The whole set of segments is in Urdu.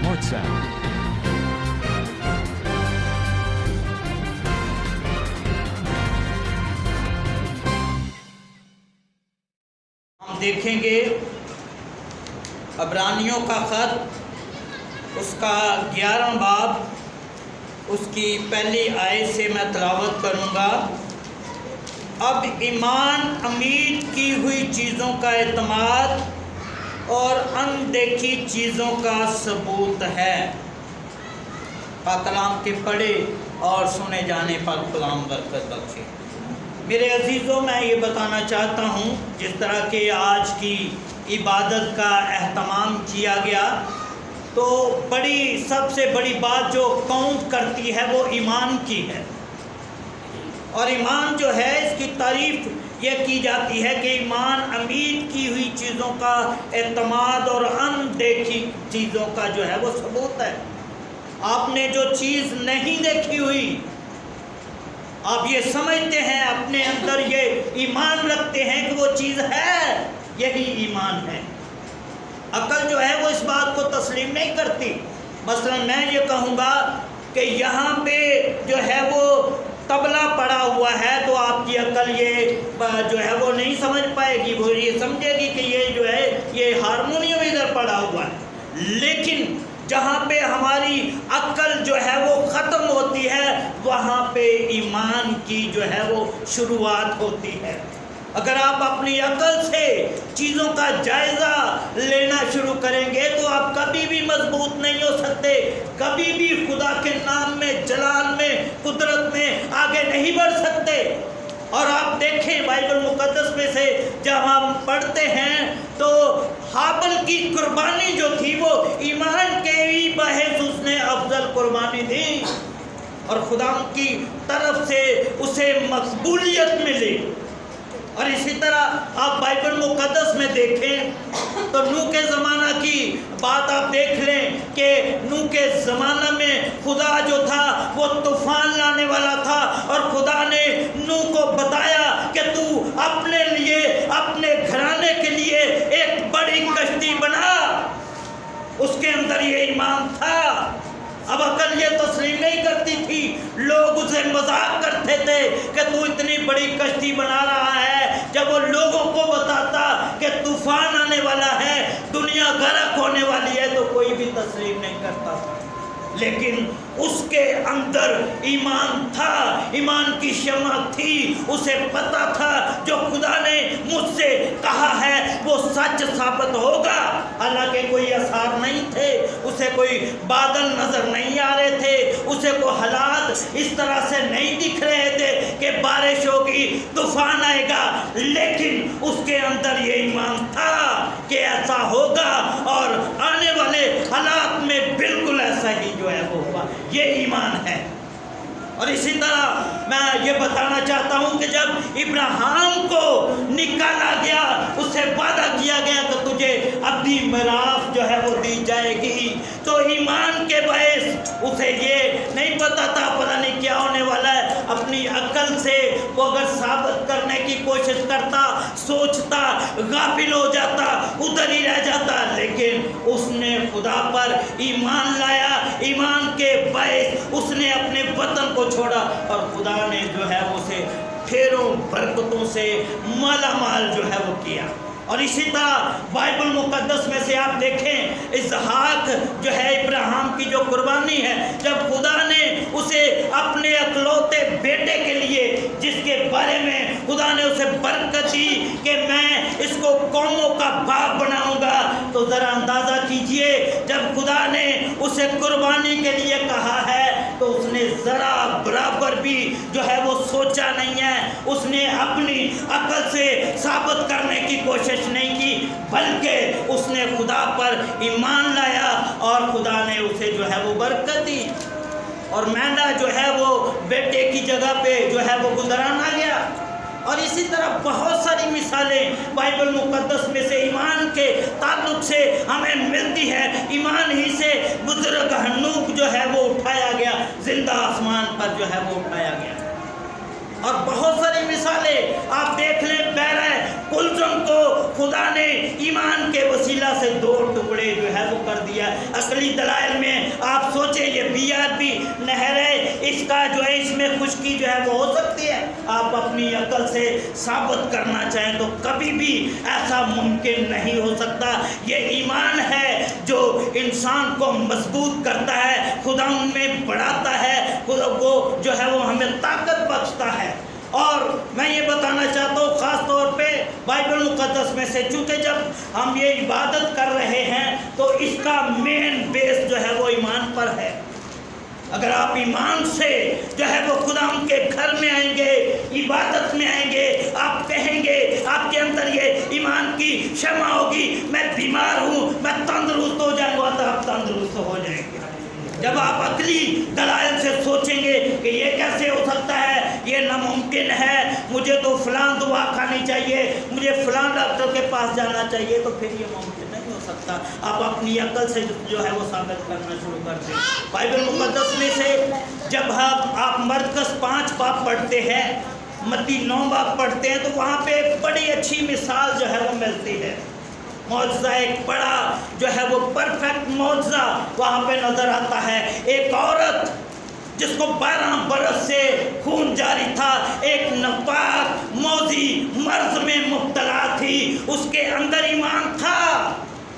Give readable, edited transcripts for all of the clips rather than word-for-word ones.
Smart Sound. ہم دیکھیں گے عبرانیوں کا خط، اس کا 11واں باب، اس کی پہلی آیت سے میں تلاوت کروں گا۔ اب ایمان امید کی ہوئی چیزوں کا اعتماد اور اندیکھی چیزوں کا ثبوت ہے۔ پاک کلام کے پڑھے اور سنے جانے پر خدا برکت بخشے۔ میرے عزیزوں، میں یہ بتانا چاہتا ہوں، جس طرح کہ آج کی عبادت کا اہتمام کیا گیا، تو سب سے بڑی بات جو کاؤنٹ کرتی ہے وہ ایمان کی ہے۔ اور ایمان جو ہے، اس کی تعریف یہ کی جاتی ہے کہ ایمان امید کی ہوئی چیزوں کا اعتماد اور اندیکھی چیزوں کا جو ہے وہ ثبوت ہے۔ آپ نے جو چیز نہیں دیکھی ہوئی، آپ یہ سمجھتے ہیں، اپنے اندر یہ ایمان رکھتے ہیں کہ وہ چیز ہے، یہی ایمان ہے۔ عقل جو ہے وہ اس بات کو تسلیم نہیں کرتی۔ مثلا میں یہ کہوں گا کہ یہاں پہ جو ہے وہ طبلہ پڑا ہوا ہے، تو آپ کی عقل یہ جو ہے وہ نہیں سمجھ پائے گی، وہ یہ سمجھے گی کہ یہ جو ہے یہ ہارمونیم ادھر پڑا ہوا ہے۔ لیکن جہاں پہ ہماری عقل جو ہے وہ ختم ہوتی ہے، وہاں پہ ایمان کی جو ہے وہ شروعات ہوتی ہے۔ اگر آپ اپنی عقل سے چیزوں کا جائزہ لینا شروع کریں گے تو آپ کبھی بھی مضبوط نہیں ہو سکتے، کبھی بھی خدا کے نام میں، جلال میں، قدرت میں آگے نہیں بڑھ سکتے۔ اور آپ دیکھیں بائبل مقدس میں سے جب ہم پڑھتے ہیں تو ہابل کی قربانی جو تھی وہ ایمان کے ہی باعث اس نے افضل قربانی دی، اور خدا کی طرف سے اسے مقبولیت ملی۔ اور اسی طرح آپ بائبل مقدس میں دیکھیں تو نوح کے زمانہ کی بات آپ دیکھ لیں کہ نوح کے زمانہ میں خدا جو تھا وہ طوفان لانے والا تھا، اور خدا نے نوح کو بتایا کہ تو اپنے لیے، اپنے گھرانے کے لیے ایک بڑی کشتی بنا۔ اس کے اندر یہ ایمان تھا۔ اب عقل یہ تسلیم نہیں کرتی تھی، لوگ اسے مذاق کرتے تھے کہ تو اتنی بڑی کشتی بنا رہا ہے۔ جب وہ لوگوں کو بتاتا کہ طوفان آنے والا ہے، دنیا غرق ہونے والی ہے، تو کوئی بھی تسلیم نہیں کرتا تھا۔ لیکن اس کے اندر ایمان تھا، ایمان کی شمع تھی، اسے پتا تھا جو خدا نے مجھ سے کہا ہے وہ سچ ثابت ہوگا۔ حالانکہ کوئی آثار نہیں تھے، اسے کوئی بادل نظر نہیں آ رہے تھے، اسے کوئی حالات اس طرح سے نہیں دکھ رہے تھے کہ بارش ہوگی، طوفان آئے گا، لیکن اس کے اندر یہ ایمان تھا کہ ایسا ہوگا، اور آنے والے حالات میں بالکل ایسا ہی جو ہے وہ ہوا۔ یہ ایمان ہے۔ اور اسی طرح میں یہ بتانا چاہتا ہوں کہ جب ابراہیم کو نکالا گیا، اسے وعدہ کیا گیا کہ تجھے ابدی میراث جو ہے وہ دی جائے گی، تو ایمان کے باعث اسے یہ نہیں پتا تھا پتہ نہیں کیا ہونے والا ہے۔ اپنی عقل سے وہ اگر ثابت کرنے کی کوشش کرتا، سوچتا، غافل ہو جاتا، ادھر ہی رہ جاتا، لیکن اس نے خدا پر ایمان لایا۔ ایمان کے باعث اس نے اپنے وطن کو چھوڑا، اور خدا نے جو ہے اسے ڈھیروں برکتوں سے مالا مال جو ہے وہ کیا۔ اور اسی طرح بائبل مقدس میں سے آپ دیکھیں، اسحاق جو ہے ابراہیم کی جو قربانی ہے، جب خدا نے اسے اپنے اکلوتے بیٹے کے لیے، جس کے بارے میں خدا نے اسے برکت دی کہ میں اس کو قوموں کا باپ بناؤں گا، تو ذرا اندازہ کیجئے جب خدا نے اسے قربانی کے لیے کہا ہے تو اس نے ذرا برابر بھی جو ہے وہ سوچا نہیں ہے، اس نے اپنی عقل سے ثابت کرنے کی کوشش نہیں کی، بلکہ اس نے خدا پر ایمان لایا، اور خدا نے اسے جو ہے وہ برکت دی، اور مینڈا جو ہے وہ بیٹے کی جگہ پہ جو ہے وہ گزرانا گیا۔ اور اسی طرح بہت ساری مثالیں بائبل مقدس میں سے ایمان کے تعلق سے ہمیں ملتی ہے۔ ایمان ہی سے بزرگ ہنوک جو ہے وہ اٹھایا گیا، زندہ آسمان پر جو ہے وہ اٹھایا گیا۔ اور بہت ساری مثالیں آپ دیکھ لیں، بحر کلثم کو خدا نے ایمان کے وسیلہ سے 2 ٹکڑے جو ہے وہ کر دیا۔ عقلی دلائل میں آپ سوچیں یہ BRB نہر ہے، اس کا جو ہے اس میں خشکی جو ہے وہ ہو سکتی ہے؟ آپ اپنی عقل سے ثابت کرنا چاہیں تو کبھی بھی ایسا ممکن نہیں ہو سکتا۔ یہ ایمان ہے جو انسان کو مضبوط کرتا ہے، خدا ان میں بڑھاتا ہے، خدا وہ جو ہے وہ ہمیں طاقت بخشتا ہے۔ اور میں یہ بتانا چاہتا ہوں خاص طور پہ بائبل مقدس میں سے، چونکہ جب ہم یہ عبادت کر رہے ہیں تو اس کا مین بیس جو ہے وہ ایمان پر ہے۔ اگر آپ ایمان سے جو ہے وہ خدا ان کے گھر میں آئیں گے، عبادت میں آئیں گے، آپ کہیں گے، آپ کے اندر یہ ایمان کی شمع ہوگی، میں بیمار ہوں، میں تندرست ہو جاؤں گا، تو آپ تندرست ہو جائیں گے۔ جب آپ عقلی دلائل سے سوچیں گے کہ یہ کیسے ہو سکتا ہے، یہ ناممکن ہے، مجھے تو فلاں دوا کھانی چاہیے، مجھے فلاں ڈاکٹر کے پاس جانا چاہیے، تو پھر یہ ممکن نہیں ہو سکتا۔ آپ اپنی عقل سے جو ہے وہ ثابت کرنا شروع کر دیں۔ بائبل مقدس میں سے جب آپ مرکز 5 باب پڑھتے ہیں، متی 9 باب پڑھتے ہیں، تو وہاں پہ ایک بڑی اچھی مثال جو ہے وہ ملتی ہے۔ معجزہ ایک بڑا جو ہے وہ پرفیکٹ معجزہ وہاں پہ نظر آتا ہے۔ ایک عورت جس کو 12 برس سے خون جاری تھا، ایک ناپاک موذی مرض میں مبتلا تھی، اس کے اندر ایمان تھا،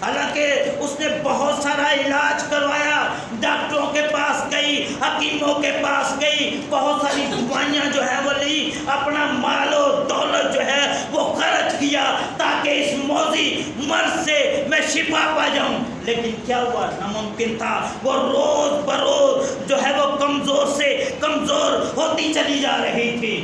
حالانکہ اس نے بہت سارا علاج کروایا، ڈاکٹروں کے پاس گئی، حکیموں کے پاس گئی، بہت ساری دوائیاں جو ہے وہ لی، اپنا مال و دولت جو ہے وہ خرچ کیا تاکہ اس موذی مرض سے میں شفا پا جاؤں، لیکن کیا ہوا؟ ناممکن تھا۔ وہ روز بروز جو ہے وہ کمزور سے کمزور ہوتی چلی جا رہی تھی۔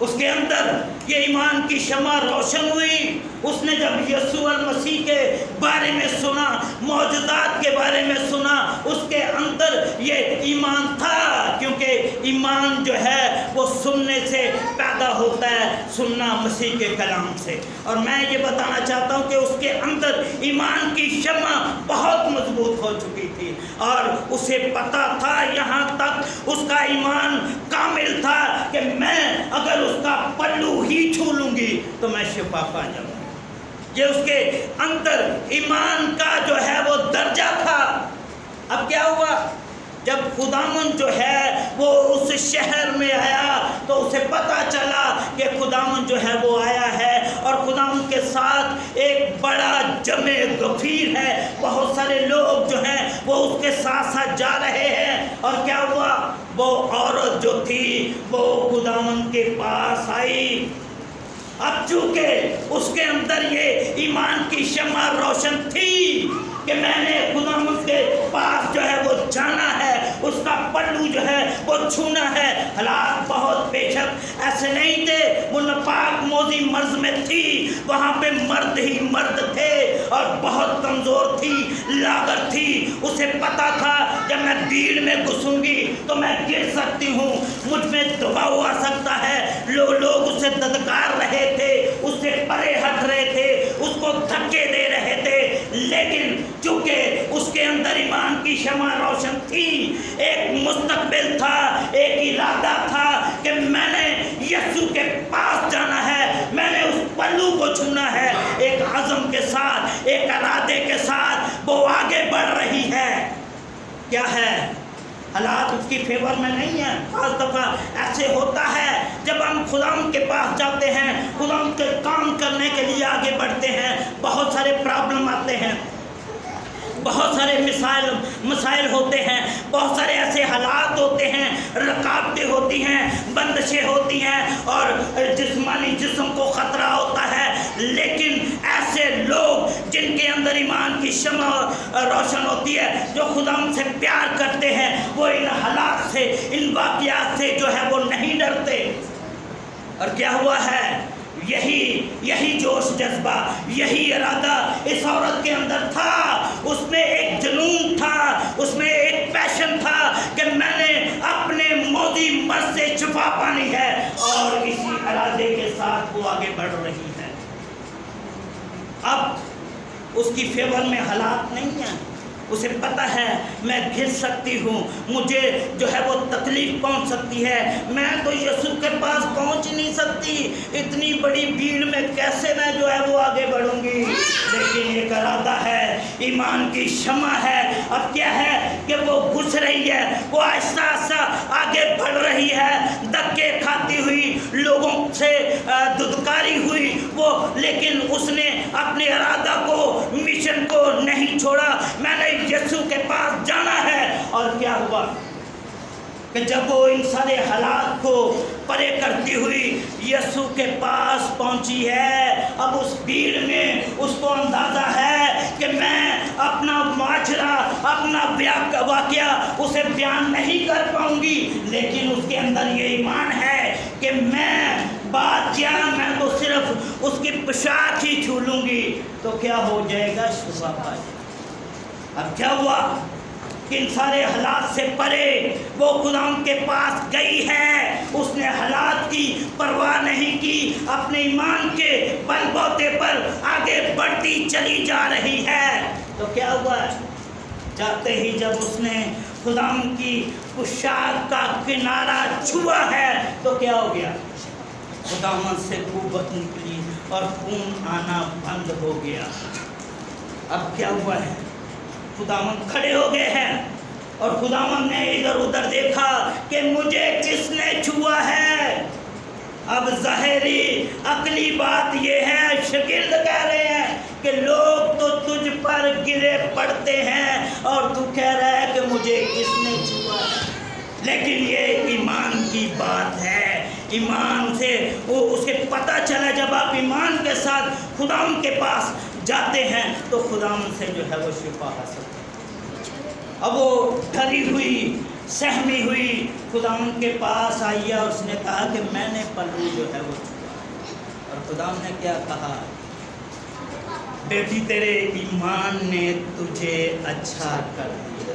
اس کے اندر یہ ایمان کی شمع روشن ہوئی۔ اس نے جب یسوع المسیح کے بارے میں سنا، معجزات کے بارے میں سنا، اس کے اندر یہ ایمان تھا، کیونکہ ایمان جو ہے وہ سننے سے پیدا ہوتا ہے، سننا مسیح کے کلام سے۔ اور میں یہ بتانا چاہتا ہوں کہ اس کے اندر ایمان کی شمع بہت مضبوط ہو چکی تھی، اور اسے پتا تھا، یہاں تک اس کا ایمان کامل تھا کہ میں اگر اس کا پلو ہی چھو لوں گی تو میں شفا پا جاؤں گی۔ یہ اس کے اندر ایمان کا جو ہے وہ درجہ تھا۔ اب کیا ہوا؟ جب خداوند جو ہے وہ اس شہر میں آیا تو اسے پتا چلا کہ خداوند جو ہے وہ آیا ہے، اور خداوند کے ساتھ ایک بڑا جمع غفیر ہے، بہت سارے لوگ جو ہیں وہ اس کے ساتھ ساتھ جا رہے ہیں۔ اور کیا ہوا؟ وہ عورت جو تھی وہ خداوند کے پاس آئی۔ اب چونکہ اس کے اندر یہ ایمان کی شمع روشن تھی کہ میں نے خداوند کے پاس جو ہے وہ جانا ہے، اس کا پلو جو ہے وہ چھونا ہے۔ حالات بہت بے شک ایسے نہیں تھے، وہ ناپاک موذی مرض میں تھی، وہاں پہ مرد ہی مرد تھے، اور بہت کمزور تھی، لاغر تھی۔ اسے پتا تھا جب میں بھیڑ میں گھسوں گی تو میں گر سکتی ہوں، مجھ میں دباؤ آ سکتا ہے۔ لوگ اسے دھتکار رہے تھے، اس سے پرے ہٹ رہے تھے، اس کو دھکے دے رہے تھے، لیکن چونکہ اس کے اندر ایمان کی شمع روشن تھی، ایک مستقبل تھا، ایک ارادہ تھا کہ میں نے یسوع کے پاس جانا ہے، میں نے اس پلو کو چھونا ہے۔ ایک عزم کے ساتھ، ایک ارادے کے ساتھ وہ آگے بڑھ رہی ہے۔ کیا ہے؟ حالات اس کی فیور میں نہیں ہیں۔ بعض دفعہ ایسے ہوتا ہے جب ہم خداوند کے پاس جاتے ہیں، خداوند کے کام کرنے کے لیے آگے بڑھتے ہیں، بہت سارے پرابلم آتے ہیں، بہت سارے مسائل ہوتے ہیں، بہت سارے ایسے حالات ہوتے ہیں، رکاوٹیں ہوتی ہیں، بندشیں ہوتی ہیں، اور جسمانی جسم کو خطرہ ہوتا ہے، لیکن ایسے لوگ جن کے اندر ایمان کی شمع روشن ہوتی ہے، جو خداوند سے پیار کرتے ہیں، وہ ان حالات سے، ان واقعات سے جو ہے وہ نہیں ڈرتے۔ اور کیا ہوا ہے؟ یہی جوش جذبہ، یہی ارادہ اس عورت کے اندر تھا۔ اس میں ایک جنون تھا، اس میں ایک پیشن تھا کہ میں نے اپنے موذی مرض سے شفا پانی ہے، اور اسی ارادے کے ساتھ وہ آگے بڑھ رہی ہے۔ اب اس کی فیور میں حالات نہیں ہیں، اسے پتہ ہے میں گر سکتی ہوں، مجھے جو ہے وہ تکلیف پہنچ سکتی ہے، میں تو یسوع کے پاس پہنچ نہیں سکتی، اتنی بڑی بھیڑ میں کیسے میں جو ہے وہ آگے بڑھوں گی۔ لیکن ایک ارادہ ہے، ایمان کی شمع ہے، اب کیا ہے کہ وہ گھس رہی ہے، وہ آہستہ آہستہ آگے بڑھ رہی ہے، دھکے کھاتی ہوئی، لوگوں سے دھتکاری ہوئی وہ، لیکن اس نے اپنے ارادہ کو، مشن کو نہیں چھوڑا، میں نے یسوع کے پاس جانا ہے۔ اور کیا ہوا کہ جب وہ ان سارے حالات کو پرے کرتی ہوئی یسوع کے پاس پہنچی ہے، اب اس بھیڑ میں اس کو اندازہ ہے کہ میں اپنا ماجرا، اپنا واقعہ اسے بیان نہیں کر پاؤں گی، لیکن اس کے اندر یہ ایمان ہے کہ میں بات کیا، میں تو صرف اس کی پوشاک ہی چھو لوں گی تو کیا ہو جائے گا، شفا پا جائے گا۔ اب کیا ہوا کہ ان سارے حالات سے پرے وہ خداوند کے پاس گئی ہے، اس نے حالات کی پرواہ نہیں کی، اپنے ایمان کے بل بوتے پر آگے بڑھتی چلی جا رہی ہے۔ تو کیا ہوا، جاتے ہی جب اس نے خداوند کی پوشاک کا کنارہ چھوا ہے تو کیا ہو گیا، خداوند سے قوت نکلی اور خون آنا بند ہو گیا۔ اب کیا ہوا ہے، خداوند کھڑے ہو گئے ہیں اور خداوند نے ادھر ادھر دیکھا کہ مجھے کس نے چھوا ہے۔ اب ظاہری عقلی بات یہ ہے، شاگرد کہہ رہے ہیں کہ لوگ تو تجھ پر گرے پڑتے ہیں اور تو کہہ رہا ہے کہ مجھے کس نے چھوا ہے۔ لیکن یہ ایمان کی بات ہے، ایمان سے وہ اسے پتہ چلا، جب آپ ایمان کے ساتھ خداوند کے پاس جاتے ہیں تو خداوند سے جو ہے وہ شفا حاصل کرتے ہیں۔ اب وہ ڈری ہوئی، سہمی ہوئی خداوند کے پاس آئی اور اس نے کہا کہ میں نے پلو جو ہے وہ چھوا، اور خداوند نے کیا کہا، بیٹی تیرے ایمان نے تجھے اچھا کر دیا۔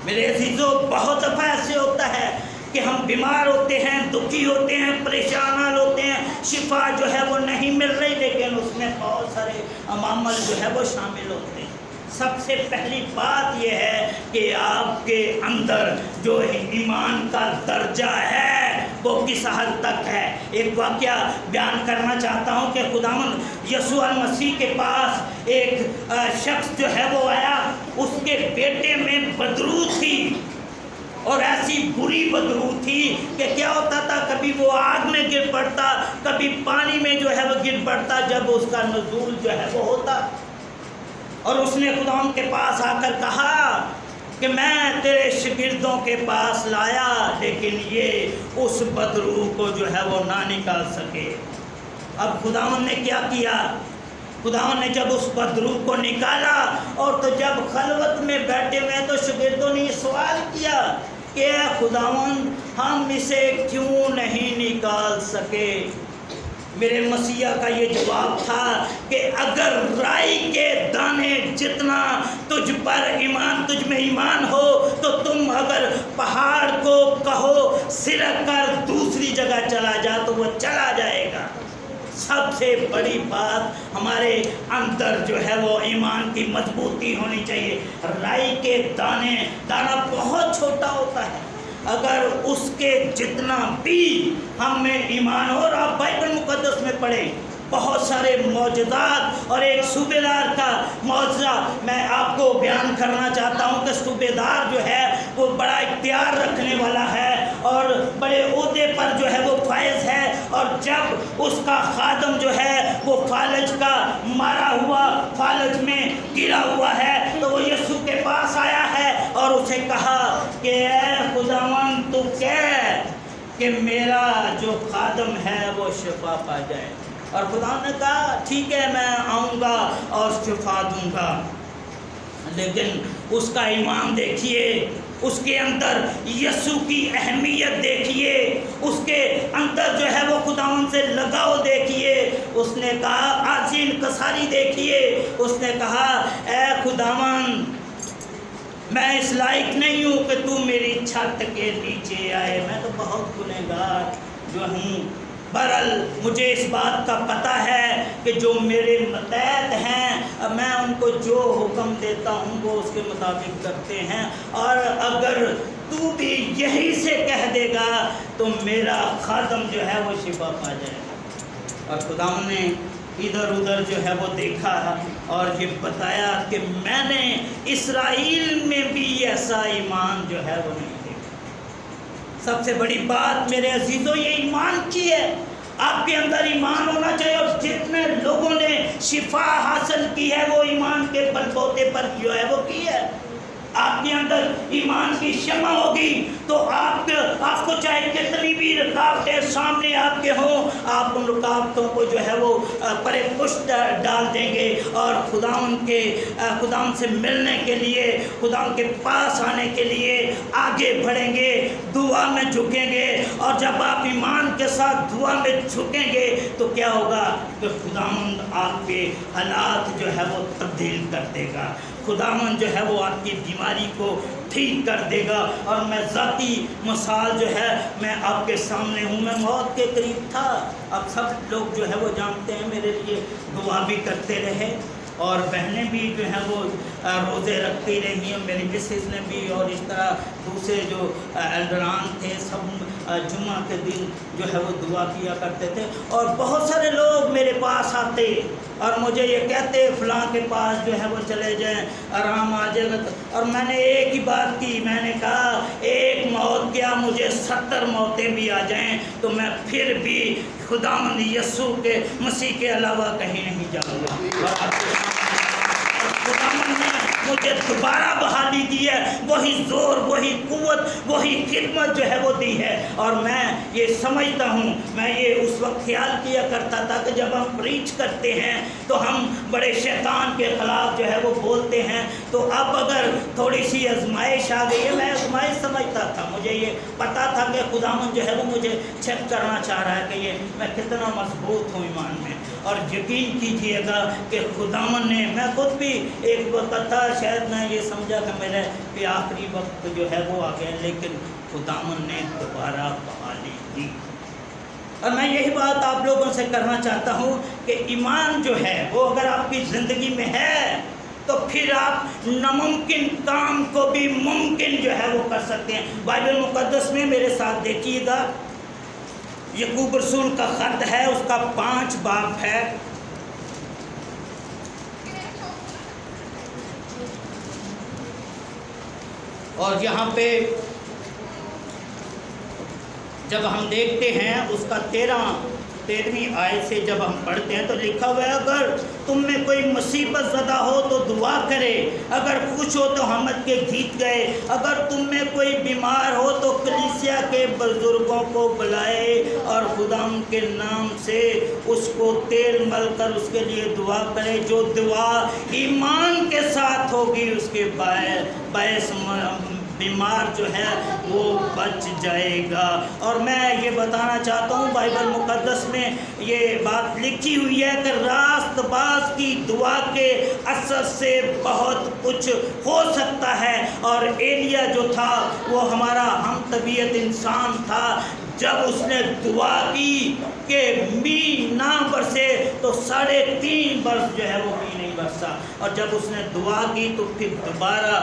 میرے عزیزو، بہت دفعہ ایسے ہوتا ہے کہ ہم بیمار ہوتے ہیں، دکھی ہوتے ہیں، پریشان حال ہوتے ہیں، شفا جو ہے وہ نہیں مل رہی، لیکن اس میں بہت سارے عوامل جو ہے وہ شامل ہوتے ہیں۔ سب سے پہلی بات یہ ہے کہ آپ کے اندر جو ایمان کا درجہ ہے وہ کس حد تک ہے۔ ایک واقعہ بیان کرنا چاہتا ہوں کہ خداوند یسوع المسیح کے پاس ایک شخص جو ہے وہ آیا، اس کے بیٹے میں بدرو تھی، اور ایسی بری بدرو تھی کہ کیا ہوتا تھا، کبھی وہ آگ میں گر پڑتا، کبھی پانی میں جو ہے وہ گر پڑتا جب اس کا نزول جو ہے وہ ہوتا۔ اور اس نے خداوند کے پاس آ کر کہا کہ میں تیرے شاگردوں کے پاس لایا، لیکن یہ اس بدرو کو جو ہے وہ نہ نکال سکے۔ اب خداوند نے کیا کیا، خداوند نے جب اس بدرو کو نکالا، اور تو جب خلوت میں بیٹھے ہوئے تو شاگردوں نے یہ سوال کیا کہ اے خداوند ہم اسے کیوں نہیں نکال سکے۔ میرے مسیح کا یہ جواب تھا کہ اگر رائی کے دانے جتنا تجھ میں ایمان ہو تو تم اگر پہاڑ کو کہو سرک کر دوسری جگہ چلا جا تو وہ چلا جائے گا۔ سب سے بڑی بات ہمارے اندر جو ہے وہ ایمان کی مضبوطی ہونی چاہیے۔ رائی کے دانا بہت چھوٹا ہوتا ہے، اگر اس کے جتنا بھی ہم میں ایمان ہو، اور آپ بائبل مقدس میں پڑھیں بہت سارے معجزات، اور ایک صوبیدار کا معجزہ میں آپ کو بیان کرنا چاہتا ہوں کہ صوبیدار جو ہے وہ بڑا اختیار رکھنے والا ہے اور بڑے عہدے پر جو ہے وہ فائز ہے، اور جب اس کا خادم جو ہے وہ فالج کا مارا ہوا، فالج میں گرا ہوا ہے، تو وہ یسوع کے پاس آیا ہے اور اسے کہا کہ اے خداوند تو کہہ کہ میرا جو خادم ہے وہ شفا پا جائے۔ اور خدا نے کہا ٹھیک ہے میں آؤں گا اور شفا دوں گا۔ لیکن اس کا ایمان دیکھیے، اس کے اندر یسوع کی اہمیت دیکھیے، اس کے اندر جو ہے وہ خداوند سے لگاؤ دیکھیے۔ اس نے کہا عاجزی انکساری دیکھیے، اس نے کہا اے خداوند میں اس لائق نہیں ہوں کہ تو میری چھت کے نیچے آئے، میں تو بہت گنہگار جو ہوں، بہرحال مجھے اس بات کا پتہ ہے کہ جو میرے متحد ہیں میں ان کو جو حکم دیتا ہوں وہ اس کے مطابق کرتے ہیں، اور اگر تو بھی یہی سے کہہ دے گا تو میرا خادم جو ہے وہ شفا پا جائے گا۔ اور خدا نے ادھر ادھر جو ہے وہ دیکھا اور یہ بتایا کہ میں نے اسرائیل میں بھی ایسا ایمان جو ہے وہ نہیں دیکھا۔ سب سے بڑی بات میرے عزیزوں یہ ایمان کی ہے، آپ کے اندر ایمان ہونا چاہیے، اور جتنے لوگوں نے شفا حاصل کی ہے وہ ایمان کے بلبوتے پر جو ہے وہ کی ہے۔ آپ کے اندر ایمان کی شمع ہوگی تو آپ کو چاہے کتنی بھی رکاوٹیں سامنے آپ کے ہوں، آپ ان رکاوٹوں کو جو ہے وہ پرے پشت ڈال دیں گے اور خدا سے ملنے کے لیے، خدا کے پاس آنے کے لیے آگے بڑھیں گے، دعا میں جھکیں گے۔ اور جب آپ ایمان کے ساتھ دعا میں جھکیں گے تو کیا ہوگا کہ خداوند آپ کے حالات جو ہے وہ تبدیل کر دے گا، خداوند جو ہے وہ آپ کی بیماری کو ٹھیک کر دے گا۔ اور میں ذاتی مثال جو ہے میں آپ کے سامنے ہوں، میں موت کے قریب تھا، اب سب لوگ جو ہے وہ جانتے ہیں، میرے لیے دعا بھی کرتے رہے، اور بہنیں بھی جو ہیں وہ روزے رکھتی رہی ہیں، میری مسز نے بھی، اور اس طرح دوسرے جو ایلڈران تھے سب جمعہ کے دن جو ہے وہ دعا کیا کرتے تھے۔ اور بہت سارے لوگ میرے پاس آتے اور مجھے یہ کہتے فلاں کے پاس جو ہے وہ چلے جائیں، آرام آ جائے گا۔ اور میں نے ایک ہی بات کی، میں نے کہا ایک موت کیا مجھے 70 موتیں بھی آ جائیں تو میں پھر بھی خداوند یسوع کے مسیح کے علاوہ کہیں نہیں جاؤں گا۔ خداوند نے مجھے دوبارہ بحالی دی ہے، وہی زور، وہی قوت، وہی خدمت جو ہے وہ دی ہے۔ اور میں یہ سمجھتا ہوں، میں یہ اس وقت خیال کیا کرتا تھا کہ جب ہم پریچ کرتے ہیں تو ہم بڑے شیطان کے خلاف جو ہے وہ بولتے ہیں، تو اب اگر تھوڑی سی آزمائش آ گئی ہے، میں آزمائش سمجھتا تھا، مجھے یہ پتا تھا کہ خداوند جو ہے وہ مجھے چیک کرنا چاہ رہا ہے کہ یہ میں کتنا مضبوط ہوں ایمان میں۔ اور یقین کیجئے گا کہ خداوند نے، میں خود بھی ایک وقت تھا شاید میں یہ سمجھا کہ میرے بھی آخری وقت جو ہے وہ آ گیا، لیکن خداوند نے دوبارہ بحالی دی۔ اور میں یہی بات آپ لوگوں سے کرنا چاہتا ہوں کہ ایمان جو ہے وہ اگر آپ کی زندگی میں ہے تو پھر آپ ناممکن کام کو بھی ممکن جو ہے وہ کر سکتے ہیں۔ بائبل مقدس میں میرے ساتھ دیکھیے گا، یعقوب رسول کا خط ہے، اس کا 5 باب ہے، اور یہاں پہ جب ہم دیکھتے ہیں اس کا 13ویں آیت سے جب ہم پڑھتے ہیں تو لکھا ہوا ہے اگر تم میں کوئی مصیبت زدہ ہو تو دعا کرے، اگر خوش ہو تو حمد کے گیت گائے، اگر تم میں کوئی بیمار ہو تو کلیسیا کے بزرگوں کو بلائے اور خدا کے نام سے اس کو تیل مل کر اس کے لیے دعا کرے، جو دعا ایمان کے ساتھ ہوگی اس کے باعث بیمار جو ہے وہ بچ جائے گا۔ اور میں یہ بتانا چاہتا ہوں بائبل مقدس میں یہ بات لکھی ہوئی ہے کہ راست باز کی دعا کے اثر سے بہت کچھ ہو سکتا ہے۔ اور ایلیا جو تھا وہ ہمارا ہم طبیعت انسان تھا، جب اس نے دعا کی کہ می نہ برسے تو 3.5 برس جو ہے وہ می نہیں برسا، اور جب اس نے دعا کی تو پھر دوبارہ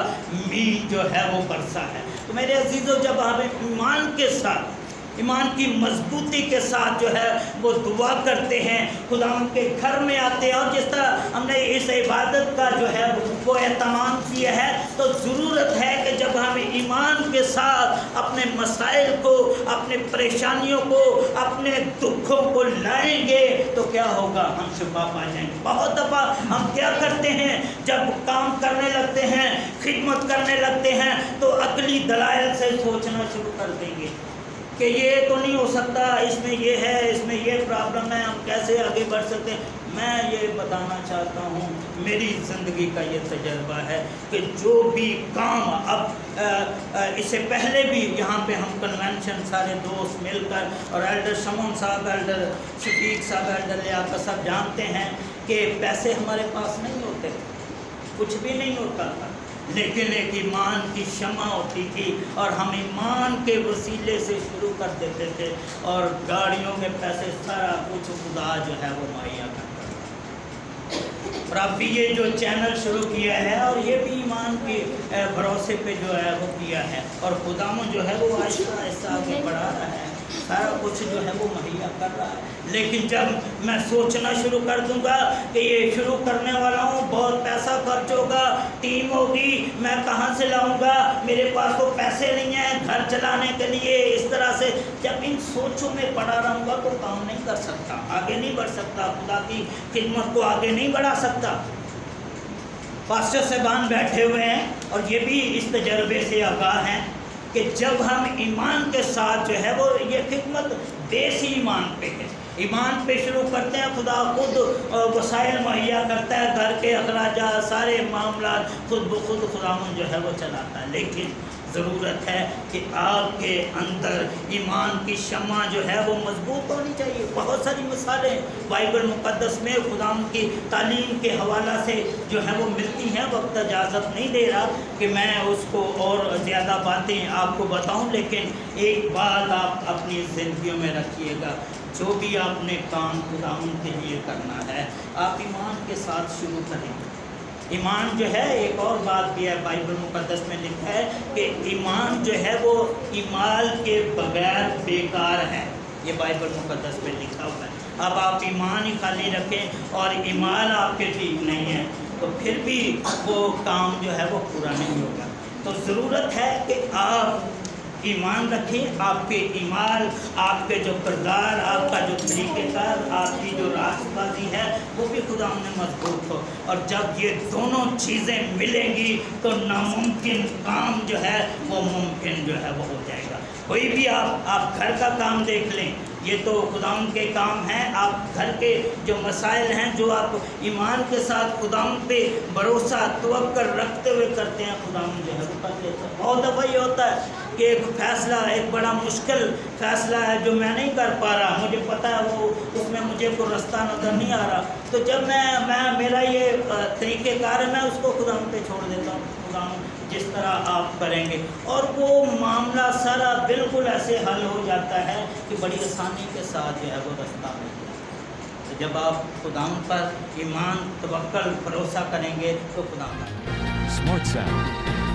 می جو ہے وہ برسا ہے۔ تو میرے عزیزو، جب ہم ایمان کے ساتھ، ایمان کی مضبوطی کے ساتھ جو ہے وہ دعا کرتے ہیں، خدا کے گھر میں آتے ہیں، اور جس طرح ہم نے اس عبادت کا جو ہے وہ اہتمام کیا ہے، تو ضرورت ہے کہ جب ہم ایمان کے ساتھ اپنے مسائل کو، اپنے پریشانیوں کو، اپنے دکھوں کو لائیں گے تو کیا ہوگا، ہم شفا پا جائیں گے۔ بہت دفعہ ہم کیا کرتے ہیں، جب کام کرنے لگتے ہیں، خدمت کرنے لگتے ہیں، تو عقلی دلائل سے سوچنا شروع کر دیں گے کہ یہ تو نہیں ہو سکتا، اس میں یہ ہے، اس میں یہ پرابلم ہے، ہم کیسے آگے بڑھ سکتے ہیں۔ میں یہ بتانا چاہتا ہوں، میری زندگی کا یہ تجربہ ہے کہ جو بھی کام اب اس سے پہلے بھی یہاں پہ ہم کنونشن سارے دوست مل کر، اور ایلڈر شمون صاحب، ایلڈر شفیق صاحب، ایلڈر لیاقت صاحب جانتے ہیں کہ پیسے ہمارے پاس نہیں ہوتے، کچھ بھی نہیں ہوتا تھا، لیکن ایک ایمان کی شمع ہوتی تھی اور ہم ایمان کے وسیلے سے شروع کر دیتے تھے اور گاڑیوں کے پیسے سارا کچھ خدا جو ہے وہ مہیا کرتا ہے۔ اور اب بھی یہ جو چینل شروع کیا ہے اور یہ بھی ایمان کے بھروسے پہ جو ہے وہ کیا ہے اور خدا جو ہے وہ آہستہ آہستہ آگے بڑھا رہا ہے، سارا کچھ جو ہے وہ مہیا کر رہا ہے۔ لیکن جب میں سوچنا شروع کر دوں گا کہ یہ شروع کرنے والا ہوں، بہت پیسہ خرچ ہوگا، ٹیم ہوگی، میں کہاں سے لاؤں گا، میرے پاس تو پیسے نہیں ہیں گھر چلانے کے لیے، اس طرح سے جب ان سوچوں میں پڑا رہوں گا تو کام نہیں کر سکتا، آگے نہیں بڑھ سکتا، خدا کی خدمت کو آگے نہیں بڑھا سکتا۔ پاسٹر صاحبان بیٹھے ہوئے ہیں اور یہ بھی اس تجربے سے آگاہ ہیں کہ جب ہم ایمان کے ساتھ جو ہے وہ یہ خدمت دیسی ایمان پہ ہے، ایمان پہ شروع کرتے ہیں، خدا خود وسائل مہیا کرتا ہے، گھر کے اخراجات سارے معاملات خود بخود خداوند جو ہے وہ چلاتا ہے۔ لیکن ضرورت ہے کہ آپ کے اندر ایمان کی شمع جو ہے وہ مضبوط ہونی چاہیے۔ بہت ساری مثالیں بائبل مقدس میں خداوند کی تعلیم کے حوالہ سے جو ہے وہ ملتی ہیں، وقت اجازت نہیں دے رہا کہ میں اس کو اور زیادہ باتیں آپ کو بتاؤں، لیکن ایک بات آپ اپنی زندگیوں میں رکھیے گا، جو بھی آپ نے کام خداوند کے لیے کرنا ہے آپ ایمان کے ساتھ شروع کریں۔ ایمان جو ہے ایک اور بات بھی ہے، بائبل مقدس میں لکھا ہے کہ ایمان جو ہے وہ ایمان کے بغیر بیکار ہے، یہ بائبل مقدس میں لکھا ہوا ہے۔ اب آپ ایمان ہی خالی رکھیں اور ایمان آپ کے ٹھیک نہیں ہے تو پھر بھی وہ کام جو ہے وہ پورا نہیں ہوگا۔ تو ضرورت ہے کہ آپ ایمان رکھیں، آپ کے ایمان، آپ کے جو کردار، آپ کا جو طریقہ کار، آپ کی جو راست بازی ہے وہ بھی خدا میں مضبوط ہو، اور جب یہ دونوں چیزیں ملیں گی تو ناممکن کام جو ہے وہ ممکن جو ہے وہ ہو جائے گا۔ کوئی بھی آپ گھر کا کام دیکھ لیں، یہ تو خداوند کے کام ہیں، آپ گھر کے جو مسائل ہیں جو آپ ایمان کے ساتھ خداوند پہ بھروسہ توکل رکھتے ہوئے کرتے ہیں، خداوند جو ہے وہ کر دیتا ہے۔ بہت دفعہ یہ ہوتا ہے کہ ایک فیصلہ، ایک بڑا مشکل فیصلہ ہے جو میں نہیں کر پا رہا، مجھے پتہ ہے وہ اس میں مجھے کوئی رستہ نظر نہیں آ رہا، تو جب میں میرا یہ طریقہ کار ہے، میں اس کو خداوند پہ چھوڑ دیتا ہوں، خداوند جس طرح آپ کریں گے، اور وہ معاملہ سارا بالکل ایسے حل ہو جاتا ہے کہ بڑی آسانی کے ساتھ جو ہے وہ رستہ مل جاتا ہے۔ تو جب آپ خداوند پر ایمان، توکل، بھروسہ کریں گے تو خداوند Smart Sound.